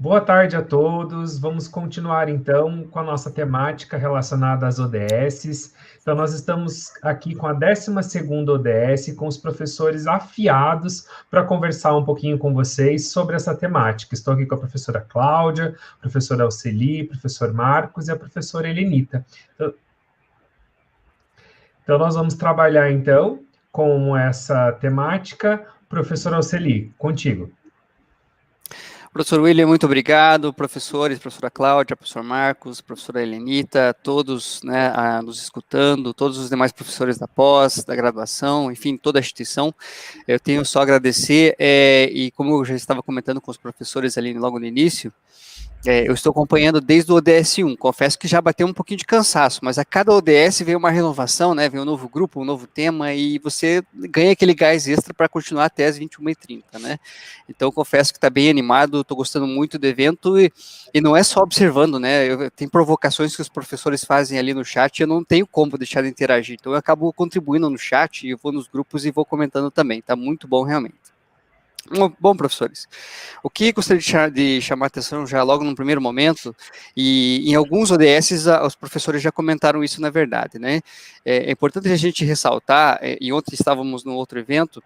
Boa tarde a todos. Vamos continuar então com a nossa temática relacionada às ODSs. Então, nós estamos aqui com a 12ª ODS, com os professores afiados para conversar um pouquinho com vocês sobre essa temática. Estou aqui com a professora Cláudia, a professora Alceli, o professor Marcos e a professora Helenita. Então, nós vamos trabalhar então com essa temática. Professora Alceli, contigo. Professor William, muito obrigado, professores, professora Cláudia, professor Marcos, professora Helenita, todos nos escutando, todos os demais professores da pós, da graduação, enfim, toda a instituição. Eu tenho só a agradecer, e como eu já estava comentando com os professores ali logo no início, eu estou acompanhando desde o ODS 1, confesso que já bateu um pouquinho de cansaço, mas a cada ODS veio uma renovação, né, veio um novo grupo, um novo tema, e você ganha aquele gás extra para continuar até as 21h30, né, então confesso que está bem animado, estou gostando muito do evento, e não é só observando, né, tem provocações que os professores fazem ali no chat, e eu não tenho como deixar de interagir, então eu acabo contribuindo no chat, eu vou nos grupos e vou comentando também, está muito bom realmente. Bom, professores, o que gostaria de chamar a atenção já logo no primeiro momento, e em alguns ODSs os professores já comentaram isso na verdade, né, é importante a gente ressaltar, e ontem estávamos no outro evento,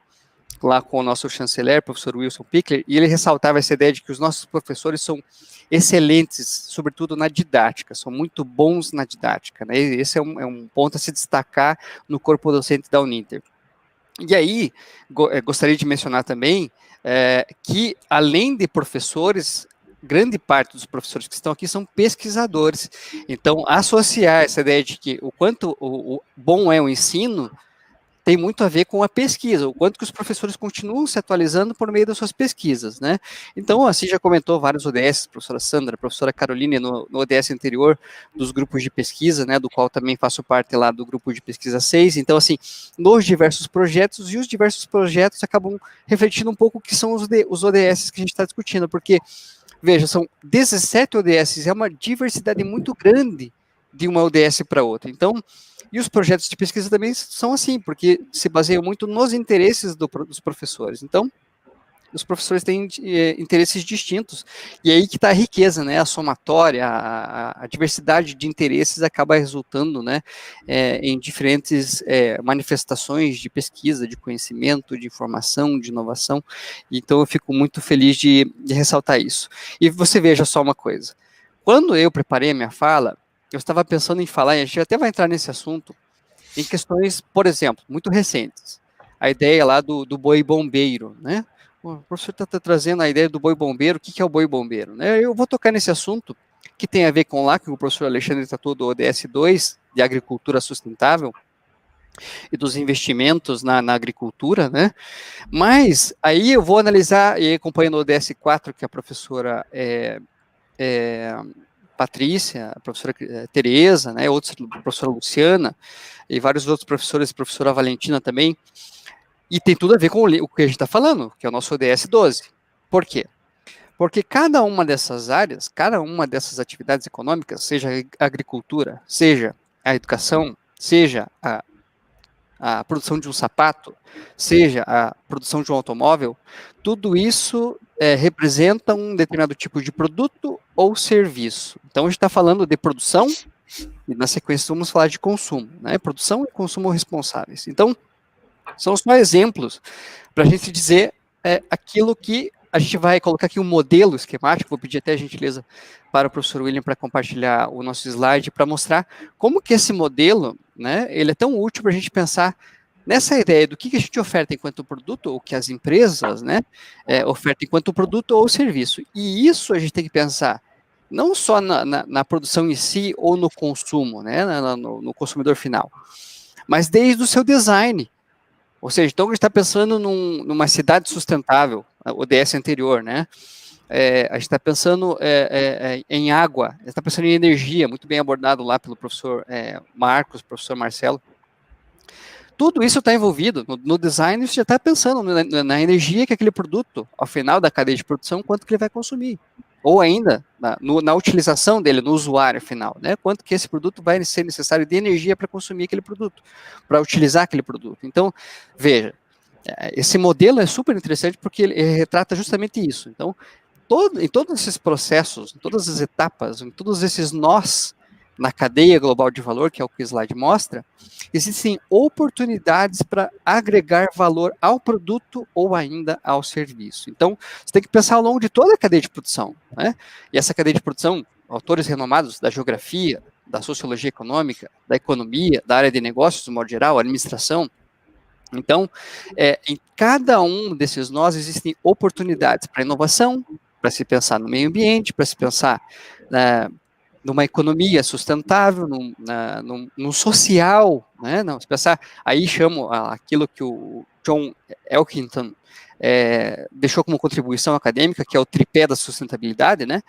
lá com o nosso chanceler, professor Wilson Pickler, e ele ressaltava essa ideia de que os nossos professores são excelentes, sobretudo na didática, são muito bons na didática, né, esse é um ponto a se destacar no corpo docente da Uninter. E aí, gostaria de mencionar também que, além de professores, grande parte dos professores que estão aqui são pesquisadores. Então, associar essa ideia de que o quanto o bom é o ensino tem muito a ver com a pesquisa, o quanto que os professores continuam se atualizando por meio das suas pesquisas, né? Então, assim já comentou vários ODS, professora Sandra, professora Caroline, no ODS anterior, dos grupos de pesquisa, né, do qual também faço parte lá do grupo de pesquisa 6, então, assim, nos diversos projetos, e os diversos projetos acabam refletindo um pouco o que são os ODS que a gente está discutindo, porque, veja, são 17 ODS, é uma diversidade muito grande de uma ODS para outra, então, e os projetos de pesquisa também são assim, porque se baseiam muito nos interesses dos professores. Então, os professores têm interesses distintos, e aí que está a riqueza, né, a somatória, a diversidade de interesses acaba resultando, né, em diferentes manifestações de pesquisa, de conhecimento, de informação, de inovação, então eu fico muito feliz de ressaltar isso. E você veja só uma coisa, quando eu preparei a minha fala, eu estava pensando em falar, e a gente até vai entrar nesse assunto, em questões, por exemplo, muito recentes. A ideia lá do boi bombeiro, né? O professor está trazendo a ideia do boi bombeiro, o que é o boi bombeiro? Né? Eu vou tocar nesse assunto, que tem a ver com lá, que o professor Alexandre tratou do ODS 2, de agricultura sustentável, e dos investimentos na agricultura, né? Mas aí eu vou analisar, e acompanhando o ODS 4, que a professora Patrícia, a professora Tereza, né, outros, a professora Luciana, e vários outros professores, a professora Valentina também, e tem tudo a ver com o que a gente está falando, que é o nosso ODS 12. Por quê? Porque cada uma dessas áreas, cada uma dessas atividades econômicas, seja a agricultura, seja a educação, seja a produção de um sapato, seja a produção de um automóvel, tudo isso representa um determinado tipo de produto ou serviço. Então, a gente está falando de produção, e na sequência vamos falar de consumo, né? Produção e consumo responsáveis. Então, são só exemplos para a gente dizer aquilo que a gente vai colocar aqui um modelo esquemático, vou pedir até a gentileza para o professor William para compartilhar o nosso slide, para mostrar como que esse modelo, né, ele é tão útil para a gente pensar nessa ideia do que a gente oferta enquanto produto, ou que as empresas, né, ofertam enquanto produto ou serviço. E isso a gente tem que pensar não só na produção em si ou no consumo, né, no consumidor final, mas desde o seu design. Ou seja, então a gente está pensando numa cidade sustentável, o ODS anterior, né? A gente está pensando em água, a gente está pensando em energia, muito bem abordado lá pelo professor Marcos, professor Marcelo. Tudo isso está envolvido no design, você já está pensando na energia que aquele produto, ao final da cadeia de produção, quanto que ele vai consumir. Ou ainda, na utilização dele, no usuário final, né? Quanto que esse produto vai ser necessário de energia para consumir aquele produto, para utilizar aquele produto. Então, veja, esse modelo é super interessante porque ele retrata justamente isso. Então, em todos esses processos, em todas as etapas, em todos esses nós na cadeia global de valor, que é o que o slide mostra, existem oportunidades para agregar valor ao produto ou ainda ao serviço. Então, você tem que pensar ao longo de toda a cadeia de produção, né? E essa cadeia de produção, autores renomados da geografia, da sociologia econômica, da economia, da área de negócios, de modo geral, administração. Então, em cada um desses nós existem oportunidades para inovação, para se pensar no meio ambiente, para se pensar numa economia sustentável, num social, né? Não, se pensar, aí chamo aquilo que o John Elkington deixou como contribuição acadêmica, que é o tripé da sustentabilidade, né?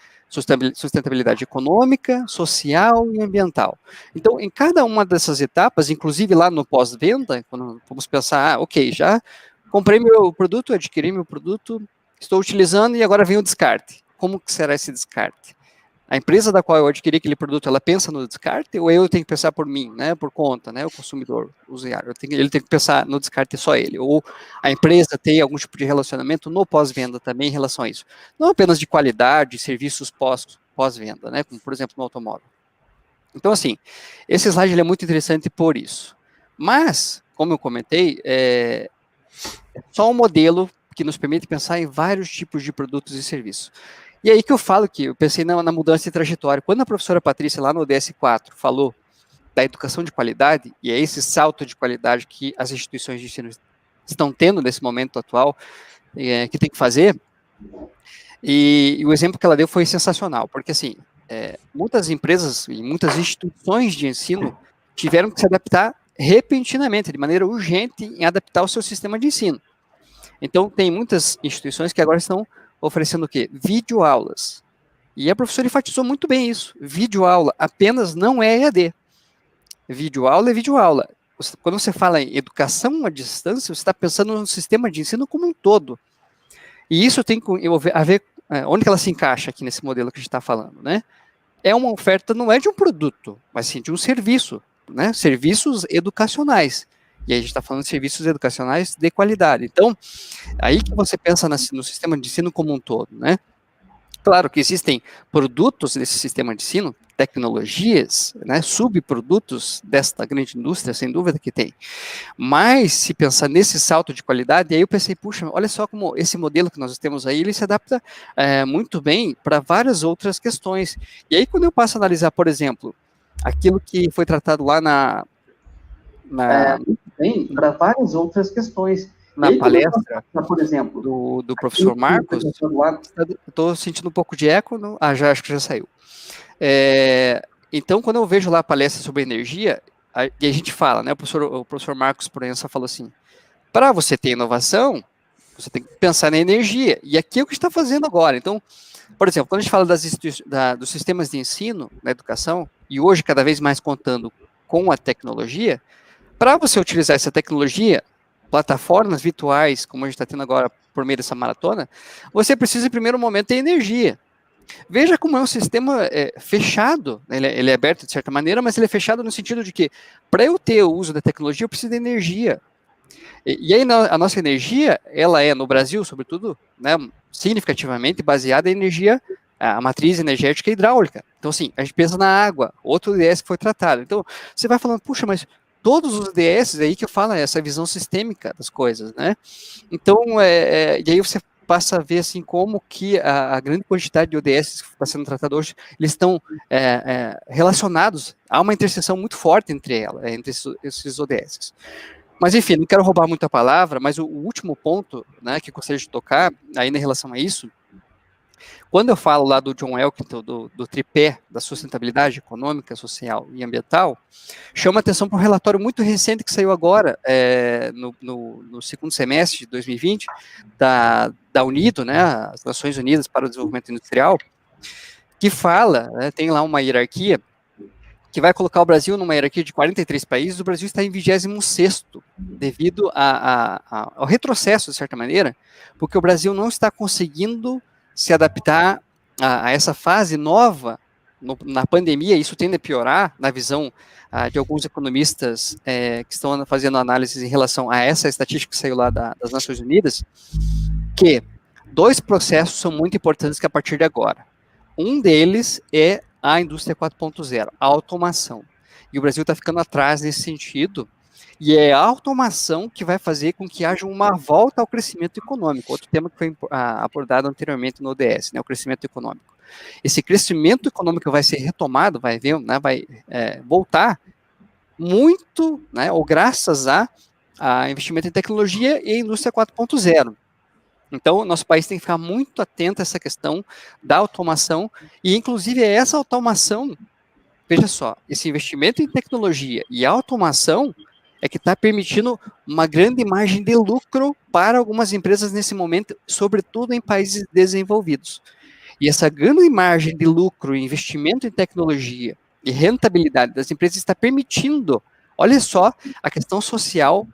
Sustentabilidade econômica, social e ambiental. Então, em cada uma dessas etapas, inclusive lá no pós-venda, quando vamos pensar, ok, já comprei meu produto, adquiri meu produto, estou utilizando e agora vem o descarte. Como que será esse descarte? A empresa da qual eu adquiri aquele produto, ela pensa no descarte ou eu tenho que pensar por mim, né, por conta, né, o consumidor, o usuário, ele tem que pensar no descarte só ele, ou a empresa tem algum tipo de relacionamento no pós-venda também em relação a isso. Não apenas de qualidade, serviços pós-venda, né, como por exemplo no automóvel. Então assim, esse slide ele é muito interessante por isso. Mas, como eu comentei, é só um modelo que nos permite pensar em vários tipos de produtos e serviços. E aí que eu falo que eu pensei na mudança de trajetória. Quando a professora Patrícia, lá no ODS4, falou da educação de qualidade, e é esse salto de qualidade que as instituições de ensino estão tendo nesse momento atual, que tem que fazer, e o exemplo que ela deu foi sensacional, porque assim, muitas empresas e muitas instituições de ensino tiveram que se adaptar repentinamente, de maneira urgente, em adaptar o seu sistema de ensino. Então, tem muitas instituições que agora estão oferecendo o quê? Videoaulas. E a professora enfatizou muito bem isso. Videoaula apenas não é EAD. Videoaula é videoaula. Quando você fala em educação à distância, você está pensando no sistema de ensino como um todo. E isso tem a ver onde que ela se encaixa aqui nesse modelo que a gente está falando, né? É uma oferta, não é de um produto, mas sim de um serviço, né? Serviços educacionais. E aí a gente está falando de serviços educacionais de qualidade. Então, aí que você pensa no sistema de ensino como um todo, né? Claro que existem produtos nesse sistema de ensino, tecnologias, né, subprodutos desta grande indústria, sem dúvida que tem. Mas, se pensar nesse salto de qualidade, aí eu pensei, puxa, olha só como esse modelo que nós temos aí, ele se adapta muito bem para várias outras questões. E aí, quando eu passo a analisar, por exemplo, aquilo que foi tratado lá para várias outras questões. Na palestra, por exemplo, do professor Marcos, estou sentindo um pouco de eco, acho que já saiu. Então, quando eu vejo lá a palestra sobre energia, e a gente fala, né, o professor Marcos Proença falou assim, para você ter inovação, você tem que pensar na energia, e aqui é o que a gente está fazendo agora. Então, por exemplo, quando a gente fala dos sistemas de ensino na educação, e hoje cada vez mais contando com a tecnologia, para você utilizar essa tecnologia, plataformas virtuais, como a gente está tendo agora por meio dessa maratona, você precisa, em primeiro momento, ter energia. Veja como é um sistema fechado, ele é aberto de certa maneira, mas ele é fechado no sentido de que, para eu ter o uso da tecnologia, eu preciso de energia. E aí, a nossa energia, ela é, no Brasil, sobretudo, né, significativamente baseada em energia, a matriz energética hidráulica. Então, assim, a gente pensa na água, outro ODS que foi tratado. Então, você vai falando, puxa, mas todos os ODS aí que eu falo, essa visão sistêmica das coisas, né? Então, e aí você passa a ver, assim, como que a grande quantidade de ODS que está sendo tratado hoje, eles estão relacionados, há uma interseção muito forte entre esses ODS. Mas, enfim, não quero roubar muito a palavra, mas o último ponto, né, que eu gostaria de tocar, ainda em relação a isso, quando eu falo lá do John Elkington, do tripé da sustentabilidade econômica, social e ambiental, chama atenção para um relatório muito recente que saiu agora, no segundo semestre de 2020, da UNIDO, né, as Nações Unidas para o Desenvolvimento Industrial, que fala, né, tem lá uma hierarquia, que vai colocar o Brasil numa hierarquia de 43 países, o Brasil está em 26º, devido ao retrocesso, de certa maneira, porque o Brasil não está conseguindo se adaptar a essa fase nova na pandemia. Isso tende a piorar na visão de alguns economistas que estão fazendo análises em relação a essa estatística que saiu lá das Nações Unidas, que dois processos são muito importantes que a partir de agora. Um deles é a indústria 4.0, a automação. E o Brasil está ficando atrás nesse sentido, e é a automação que vai fazer com que haja uma volta ao crescimento econômico, outro tema que foi abordado anteriormente no ODS, né, o crescimento econômico. Esse crescimento econômico vai ser retomado, vai voltar muito, né, ou graças a investimento em tecnologia e indústria 4.0. Então, nosso país tem que ficar muito atento a essa questão da automação, e inclusive essa automação, veja só, esse investimento em tecnologia e automação é que está permitindo uma grande margem de lucro para algumas empresas nesse momento, sobretudo em países desenvolvidos. E essa grande margem de lucro, investimento em tecnologia e rentabilidade das empresas está permitindo, olha só, a questão social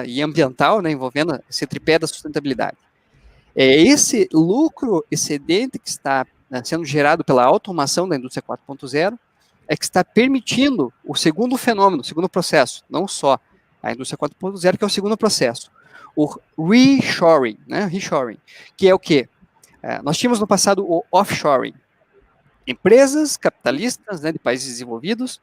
e ambiental, né, envolvendo esse tripé da sustentabilidade. Esse lucro excedente que está sendo gerado pela automação da indústria 4.0 é que está permitindo o segundo fenômeno, o segundo processo, não só a indústria 4.0, que é o segundo processo, o reshoring, né, reshoring, que é o quê? Nós tínhamos no passado o offshoring. Empresas capitalistas, né, de países desenvolvidos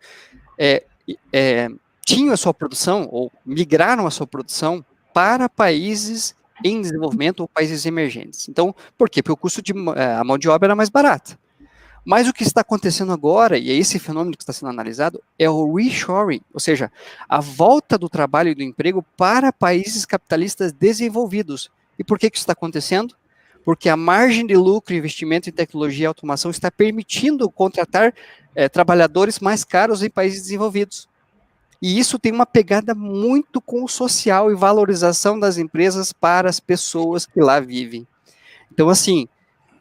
tinham a sua produção, ou migraram a sua produção para países em desenvolvimento ou países emergentes. Então, por quê? Porque o custo a mão de obra era mais barata. Mas o que está acontecendo agora, e é esse fenômeno que está sendo analisado, é o reshoring, ou seja, a volta do trabalho e do emprego para países capitalistas desenvolvidos. E por que isso está acontecendo? Porque a margem de lucro e investimento em tecnologia e automação está permitindo contratar trabalhadores mais caros em países desenvolvidos. E isso tem uma pegada muito com o social e valorização das empresas para as pessoas que lá vivem. Então, assim,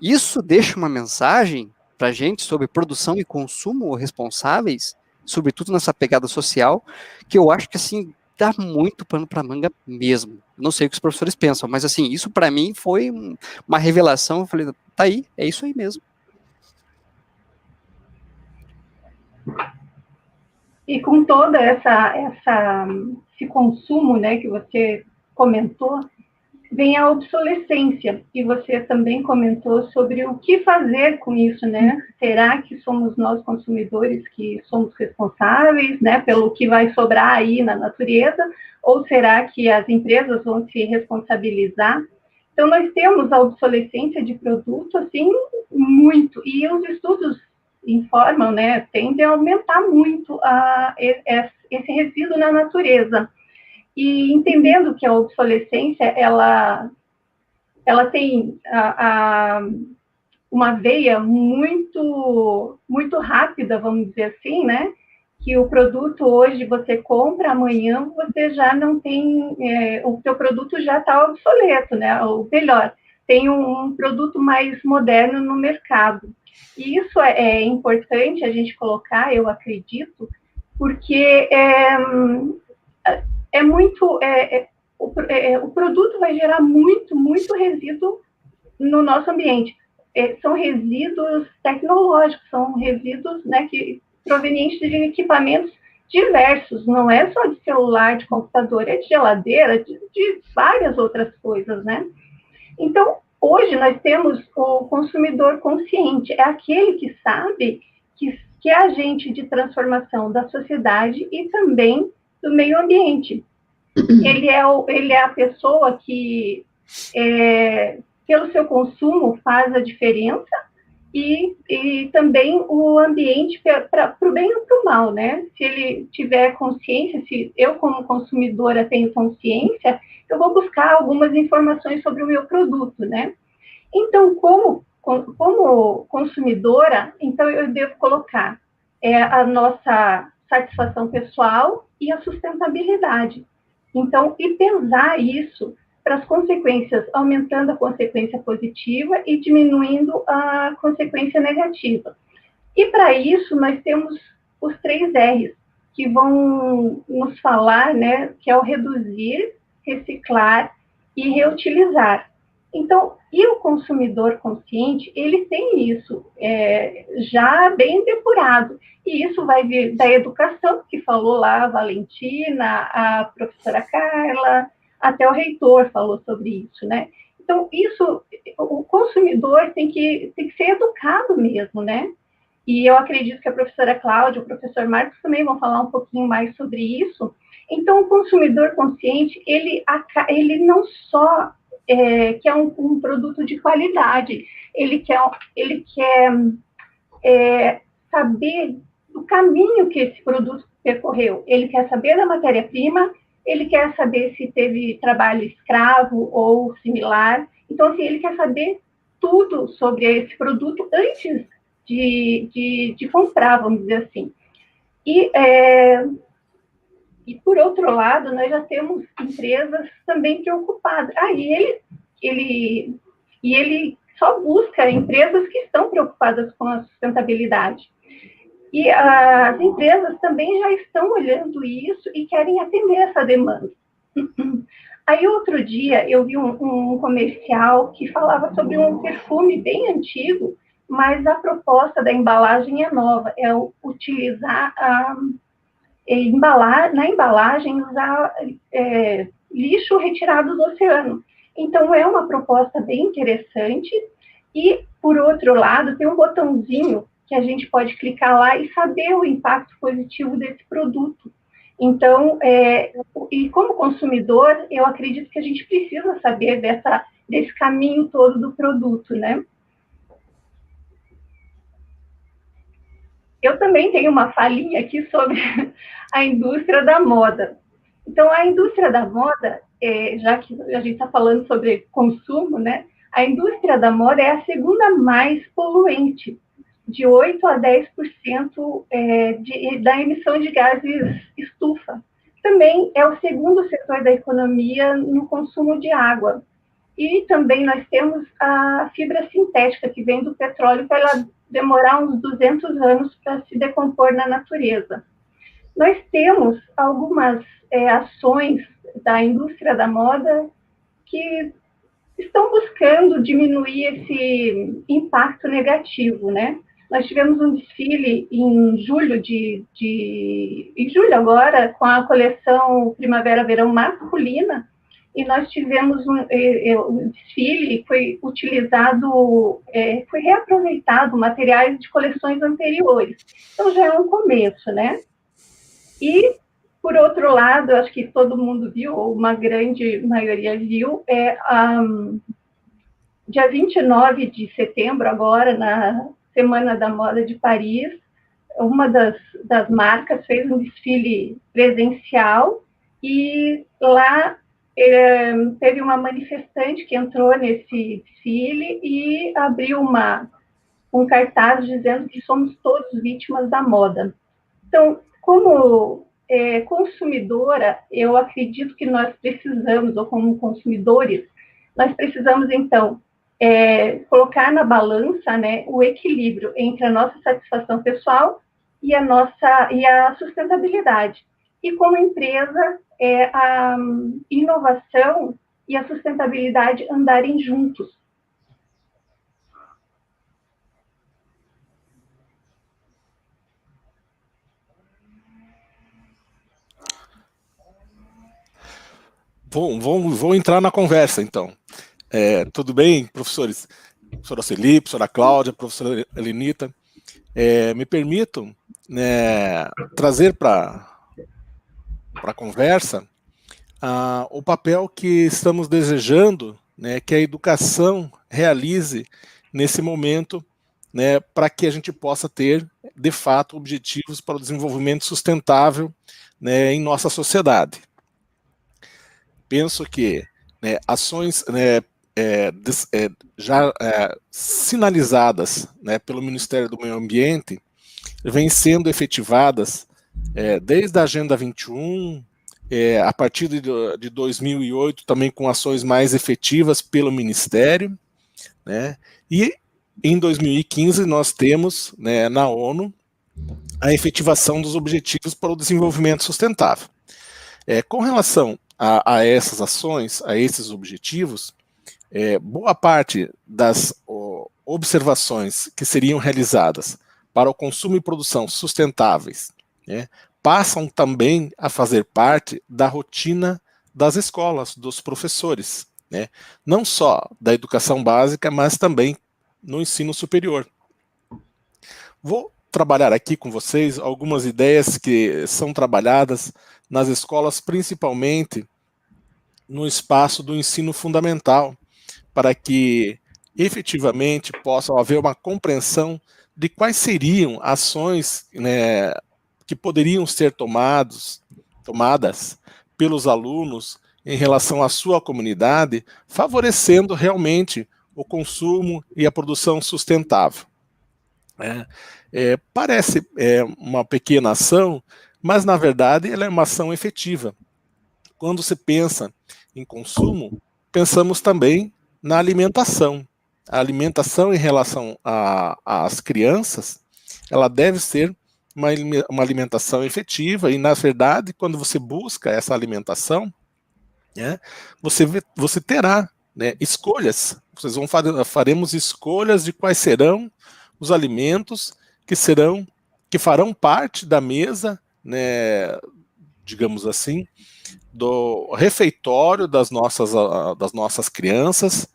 isso deixa uma mensagem para a gente sobre produção e consumo responsáveis, sobretudo nessa pegada social, que eu acho que, assim, dá muito pano para manga mesmo. Não sei o que os professores pensam, mas, assim, isso para mim foi uma revelação. Eu falei, tá aí, é isso aí mesmo. E com toda esse consumo, né, que você comentou, vem a obsolescência, e você também comentou sobre o que fazer com isso, né? Será que somos nós, consumidores, que somos responsáveis, né, pelo que vai sobrar aí na natureza, ou será que as empresas vão se responsabilizar? Então, nós temos a obsolescência de produto, assim, muito, e os estudos informam, né, tende a aumentar muito esse resíduo na natureza. E entendendo que a obsolescência, ela tem uma veia muito, muito rápida, vamos dizer assim, né? Que o produto hoje você compra, amanhã você já não tem, o seu produto já está obsoleto, né? Ou melhor, tem um produto mais moderno no mercado. E isso é importante a gente colocar, eu acredito, porque o produto vai gerar muito, muito resíduo no nosso ambiente. São resíduos tecnológicos, são resíduos, né, provenientes de equipamentos diversos, não é só de celular, de computador, é de geladeira, de várias outras coisas, né? Então, hoje nós temos o consumidor consciente, é aquele que sabe que é agente de transformação da sociedade e também do meio ambiente. Ele é a pessoa que, pelo seu consumo, faz a diferença, e também o ambiente para o bem ou para o mal, né? Se ele tiver consciência, se eu, como consumidora, tenho consciência, eu vou buscar algumas informações sobre o meu produto, né? Então, como consumidora, então eu devo colocar a nossa satisfação pessoal e a sustentabilidade. Então, e pesar isso para as consequências, aumentando a consequência positiva e diminuindo a consequência negativa. E para isso, nós temos os 3 R's, que vão nos falar, né, que é o reduzir, reciclar e reutilizar. Então, e o consumidor consciente, ele tem isso já bem depurado. E isso vai vir da educação, que falou lá a Valentina, a professora Carla, até o reitor falou sobre isso, né? Então, isso, o consumidor tem que ser educado mesmo, né? E eu acredito que a professora Cláudia, o professor Marcos também vão falar um pouquinho mais sobre isso. Então, o consumidor consciente, ele não só quer um produto de qualidade, ele quer saber do caminho que esse produto percorreu. Ele quer saber da matéria-prima, ele quer saber se teve trabalho escravo ou similar. Então, assim, ele quer saber tudo sobre esse produto antes de comprar, vamos dizer assim. E, por outro lado, nós já temos empresas também preocupadas. E ele só busca empresas que estão preocupadas com a sustentabilidade. E as empresas também já estão olhando isso e querem atender essa demanda. Aí, outro dia, eu vi um comercial que falava sobre um perfume bem antigo, mas a proposta da embalagem é nova, é utilizar na embalagem, usar lixo retirado do oceano. Então, é uma proposta bem interessante. E, por outro lado, tem um botãozinho que a gente pode clicar lá e saber o impacto positivo desse produto. Então, e como consumidor, eu acredito que a gente precisa saber desse caminho todo do produto, né? Eu também tenho uma falinha aqui sobre a indústria da moda. Então, a indústria da moda, já que a gente está falando sobre consumo, né? A indústria da moda é a segunda mais poluente, de 8% a 10% da emissão de gases estufa. Também é o segundo setor da economia no consumo de água. E também nós temos a fibra sintética, que vem do petróleo, para ela demorar uns 200 anos para se decompor na natureza. Nós temos algumas ações da indústria da moda que estão buscando diminuir esse impacto negativo, né? Nós tivemos um desfile em julho agora, com a coleção Primavera-Verão masculina, e nós tivemos um desfile, foi utilizado, foi reaproveitado materiais de coleções anteriores. Então, já é um começo, né? E, por outro lado, acho que todo mundo viu, ou uma grande maioria viu, dia 29 de setembro, agora, na Semana da Moda de Paris, uma das marcas fez um desfile presencial e lá teve uma manifestante que entrou nesse desfile e abriu um cartaz dizendo que somos todos vítimas da moda. Então, como consumidora, eu acredito que nós precisamos, ou como consumidores, nós precisamos, então, colocar na balança, né, o equilíbrio entre a nossa satisfação pessoal e a sustentabilidade. E como empresa, a inovação e a sustentabilidade andarem juntos. Vou entrar na conversa, então. Tudo bem, professores? Professora Celi, professora Cláudia, professora Helenita. Me permitam, né, trazer para a conversa o papel que estamos desejando, né, que a educação realize nesse momento, né, para que a gente possa ter, de fato, objetivos para o desenvolvimento sustentável, né, em nossa sociedade. Penso que, né, ações, né, já sinalizadas, né, pelo Ministério do Meio Ambiente vêm sendo efetivadas desde a Agenda 21, a partir de 2008, também com ações mais efetivas pelo Ministério, né, e em 2015 nós temos, né, na ONU a efetivação dos Objetivos para o Desenvolvimento Sustentável. Com relação a essas ações, a esses objetivos, boa parte das observações que seriam realizadas para o consumo e produção sustentáveis, né, passam também a fazer parte da rotina das escolas, dos professores, né? Não só da educação básica, mas também no ensino superior. Vou trabalhar aqui com vocês algumas ideias que são trabalhadas nas escolas, principalmente no espaço do ensino fundamental, para que efetivamente possa haver uma compreensão de quais seriam ações, né, que poderiam ser tomadas pelos alunos em relação à sua comunidade, favorecendo realmente o consumo e a produção sustentável. Parece uma pequena ação, mas na verdade ela é uma ação efetiva. Quando se pensa em consumo, pensamos também na alimentação. A alimentação em relação às crianças, ela deve ser uma alimentação efetiva, e na verdade, quando você busca essa alimentação, né, você terá, né, escolhas. Faremos escolhas de quais serão os alimentos que farão parte da mesa, né, digamos assim, do refeitório das nossas crianças,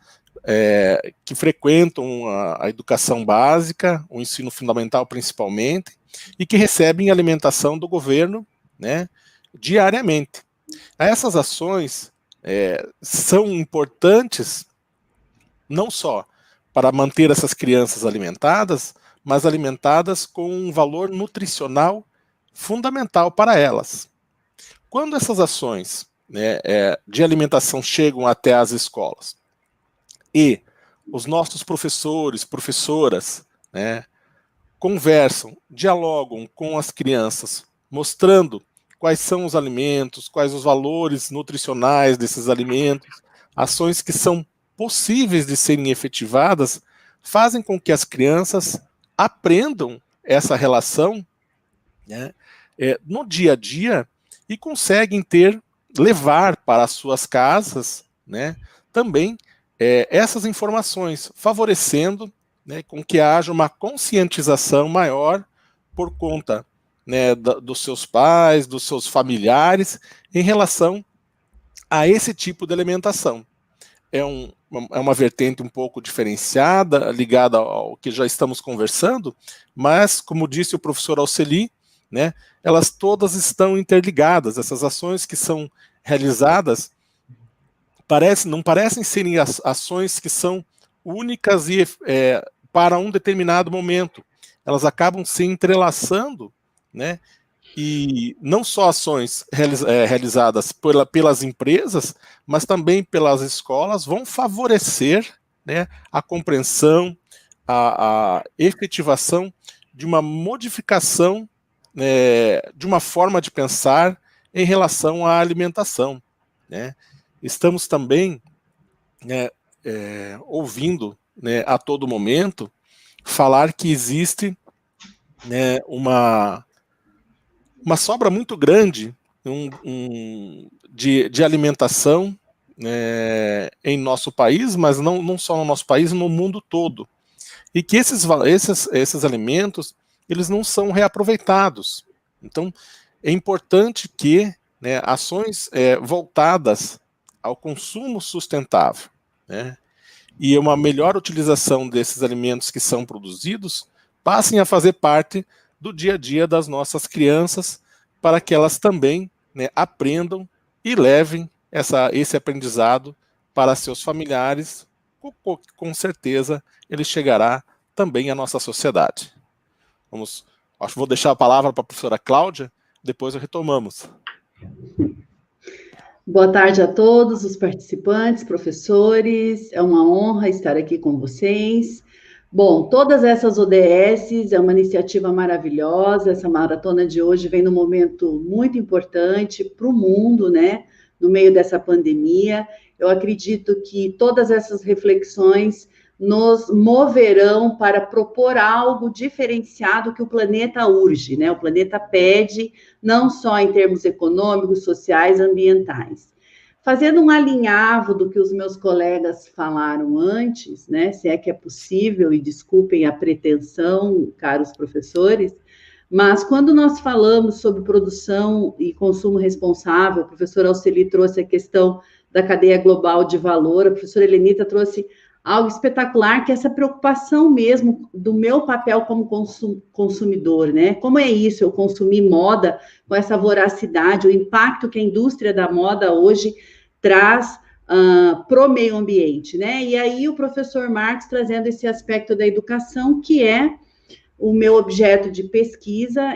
que frequentam a educação básica, o ensino fundamental principalmente, e que recebem alimentação do governo, né, diariamente. Essas ações são importantes não só para manter essas crianças alimentadas, mas alimentadas com um valor nutricional fundamental para elas. Quando essas ações, né, de alimentação chegam até as escolas e os nossos professoras, né, conversam, dialogam com as crianças, mostrando quais são os alimentos, quais os valores nutricionais desses alimentos, ações que são possíveis de serem efetivadas, fazem com que as crianças aprendam essa relação, né, no dia a dia, e conseguem levar para as suas casas, né, também essas informações, favorecendo, né, com que haja uma conscientização maior por conta, né, dos seus pais, dos seus familiares, em relação a esse tipo de alimentação. É uma vertente um pouco diferenciada, ligada ao que já estamos conversando, mas, como disse o professor Alceli, né, elas todas estão interligadas. Essas ações que são realizadas não parecem serem ações que são únicas e para um determinado momento. Elas acabam se entrelaçando, né, e não só ações realizadas pelas empresas, mas também pelas escolas, vão favorecer, né, a compreensão, a efetivação de uma modificação, de uma forma de pensar em relação à alimentação, né. Estamos também, né, ouvindo, né, a todo momento falar que existe, né, uma sobra muito grande de alimentação, né, em nosso país, mas não só no nosso país, no mundo todo. E que esses alimentos, eles não são reaproveitados. Então, é importante que, né, ações voltadas ao consumo sustentável, né, e uma melhor utilização desses alimentos que são produzidos passem a fazer parte do dia a dia das nossas crianças, para que elas também, né, aprendam e levem esse aprendizado para seus familiares, com certeza ele chegará também à nossa sociedade. Acho que vou deixar a palavra para a professora Cláudia, depois retomamos. Boa tarde a todos os participantes, professores, é uma honra estar aqui com vocês. Bom, todas essas ODS é uma iniciativa maravilhosa. Essa maratona de hoje vem num momento muito importante para o mundo, né? No meio dessa pandemia. Eu acredito que todas essas reflexões nos moverão para propor algo diferenciado que o planeta urge, né? O planeta pede, não só em termos econômicos, sociais, ambientais. Fazendo um alinhavo do que os meus colegas falaram antes, né, se é que é possível, e desculpem a pretensão, caros professores, mas quando nós falamos sobre produção e consumo responsável, o professor Alceli trouxe a questão da cadeia global de valor. A professora Helenita trouxe algo espetacular, que é essa preocupação mesmo do meu papel como consumidor, né? Como é isso, eu consumir moda com essa voracidade, o impacto que a indústria da moda hoje traz para o meio ambiente, né? E aí o professor Marcos trazendo esse aspecto da educação, que é o meu objeto de pesquisa.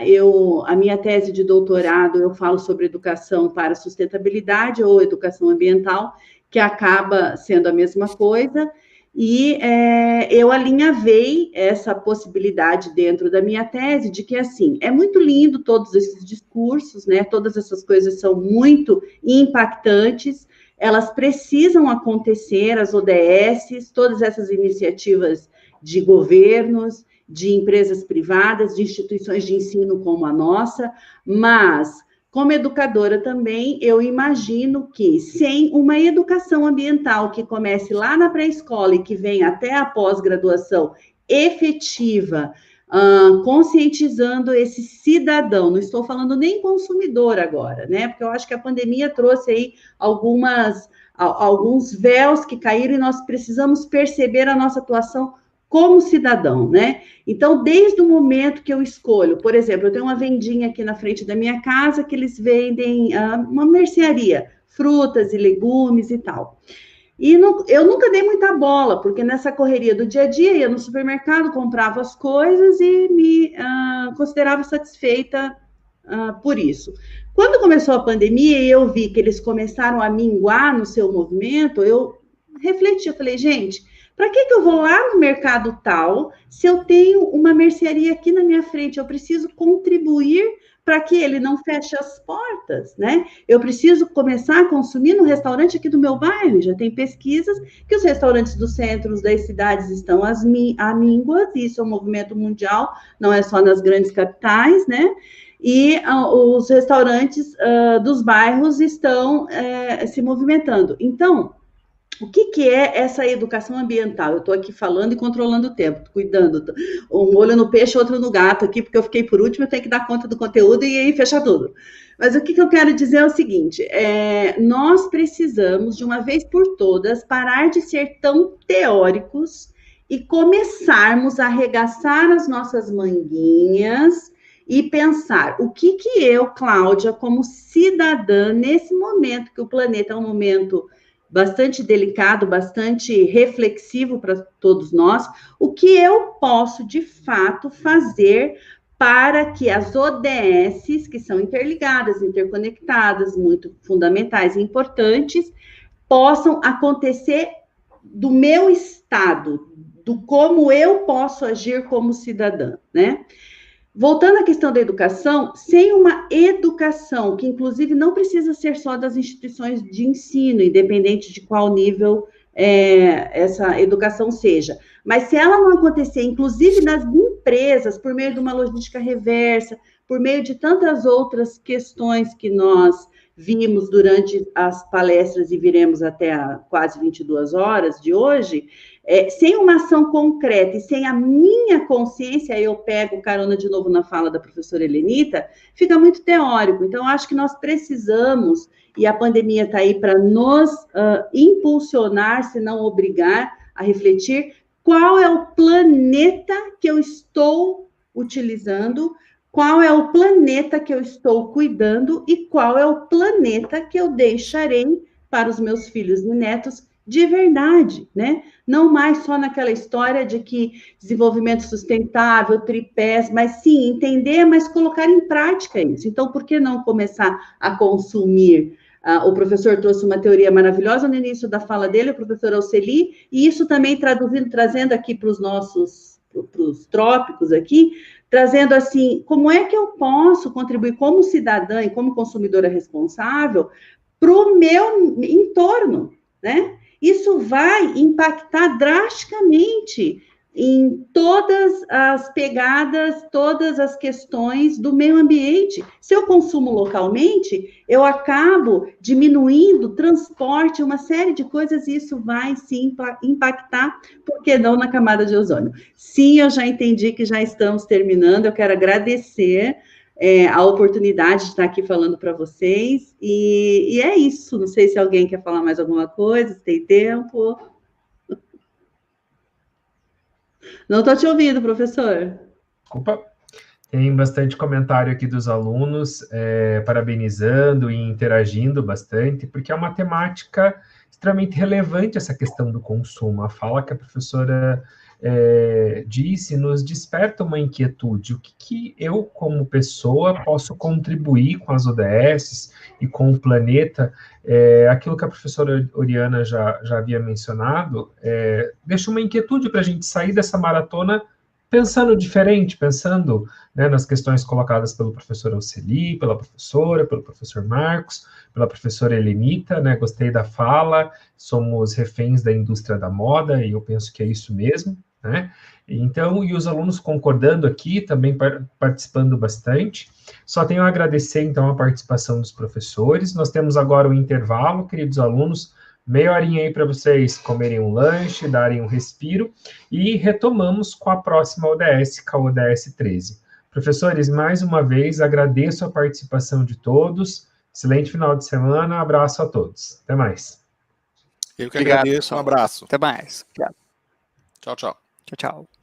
A minha tese de doutorado, eu falo sobre educação para sustentabilidade ou educação ambiental, que acaba sendo a mesma coisa, e eu alinhavei essa possibilidade dentro da minha tese de que, assim, é muito lindo todos esses discursos, né? Todas essas coisas são muito impactantes, elas precisam acontecer, as ODSs, todas essas iniciativas de governos, de empresas privadas, de instituições de ensino como a nossa, mas, como educadora também, eu imagino que, sem uma educação ambiental que comece lá na pré-escola e que venha até a pós-graduação efetiva, conscientizando esse cidadão, não estou falando nem consumidor agora, né? Porque eu acho que a pandemia trouxe aí alguns véus que caíram e nós precisamos perceber a nossa atuação como cidadão, né? Então, desde o momento que eu escolho, por exemplo, eu tenho uma vendinha aqui na frente da minha casa que eles vendem uma mercearia, frutas e legumes e tal. E eu nunca dei muita bola, porque nessa correria do dia a dia, ia no supermercado, comprava as coisas e me considerava satisfeita por isso. Quando começou a pandemia e eu vi que eles começaram a minguar no seu movimento, eu refleti, eu falei, gente, para que eu vou lá no mercado tal, se eu tenho uma mercearia aqui na minha frente? Eu preciso contribuir para que ele não feche as portas, né? Eu preciso começar a consumir no restaurante aqui do meu bairro. Já tem pesquisas que os restaurantes dos centros das cidades estão amínguas, isso é um movimento mundial, não é só nas grandes capitais, né? E os restaurantes dos bairros estão se movimentando. Então, o que é essa educação ambiental? Eu estou aqui falando e controlando o tempo, cuidando. Um olho no peixe, outro no gato aqui, porque eu fiquei por último, eu tenho que dar conta do conteúdo e aí fechar tudo. Mas o que eu quero dizer é o seguinte, nós precisamos, de uma vez por todas, parar de ser tão teóricos e começarmos a arregaçar as nossas manguinhas e pensar o que eu, Cláudia, como cidadã, nesse momento que o planeta é um momento bastante delicado, bastante reflexivo para todos nós, o que eu posso, de fato, fazer para que as ODSs, que são interligadas, interconectadas, muito fundamentais e importantes, possam acontecer do meu estado, do como eu posso agir como cidadã, né? Voltando à questão da educação, sem uma educação, que inclusive não precisa ser só das instituições de ensino, independente de qual nível essa educação seja, mas se ela não acontecer, inclusive nas empresas, por meio de uma logística reversa, por meio de tantas outras questões que nós vimos durante as palestras e viremos até quase 22 horas de hoje, sem uma ação concreta e sem a minha consciência, eu pego carona de novo na fala da professora Helenita, fica muito teórico. Então, acho que nós precisamos, e a pandemia está aí para nos impulsionar, se não obrigar a refletir, qual é o planeta que eu estou utilizando, qual é o planeta que eu estou cuidando e qual é o planeta que eu deixarei para os meus filhos e netos de verdade, né? Não mais só naquela história de que desenvolvimento sustentável, tripés, mas sim entender, mas colocar em prática isso. Então, por que não começar a consumir? O professor trouxe uma teoria maravilhosa no início da fala dele, o professor Alceli, e isso também trazendo aqui para os trópicos aqui, trazendo assim, como é que eu posso contribuir como cidadã e como consumidora responsável para o meu entorno, né? Isso vai impactar drasticamente em todas as pegadas, todas as questões do meio ambiente. Se eu consumo localmente, eu acabo diminuindo transporte, uma série de coisas, e isso vai sim impactar, por que não, na camada de ozônio? Sim, eu já entendi que já estamos terminando, eu quero agradecer a oportunidade de estar aqui falando para vocês, e é isso. Não sei se alguém quer falar mais alguma coisa, se tem tempo. Não estou te ouvindo, professor. Opa, tem bastante comentário aqui dos alunos, parabenizando e interagindo bastante, porque é uma temática extremamente relevante essa questão do consumo. A fala que a professora disse nos desperta uma inquietude. O que eu, como pessoa, posso contribuir com as ODS e com o planeta? Aquilo que a professora Oriana já havia mencionado, deixa uma inquietude para a gente sair dessa maratona pensando diferente, pensando, né, nas questões colocadas pelo professor Alceli, pela professora, pelo professor Marcos, pela professora Helenita, né, gostei da fala, somos reféns da indústria da moda, e eu penso que é isso mesmo, né, então, e os alunos concordando aqui, também participando bastante. Só tenho a agradecer, então, a participação dos professores. Nós temos agora o intervalo, queridos alunos, meia horinha aí para vocês comerem um lanche, darem um respiro, e retomamos com a próxima ODS, com a ODS 13. Professores, mais uma vez, agradeço a participação de todos, excelente final de semana, abraço a todos. Até mais. Eu que agradeço, um abraço. Até mais. Obrigado. Tchau, tchau. Tchau, tchau.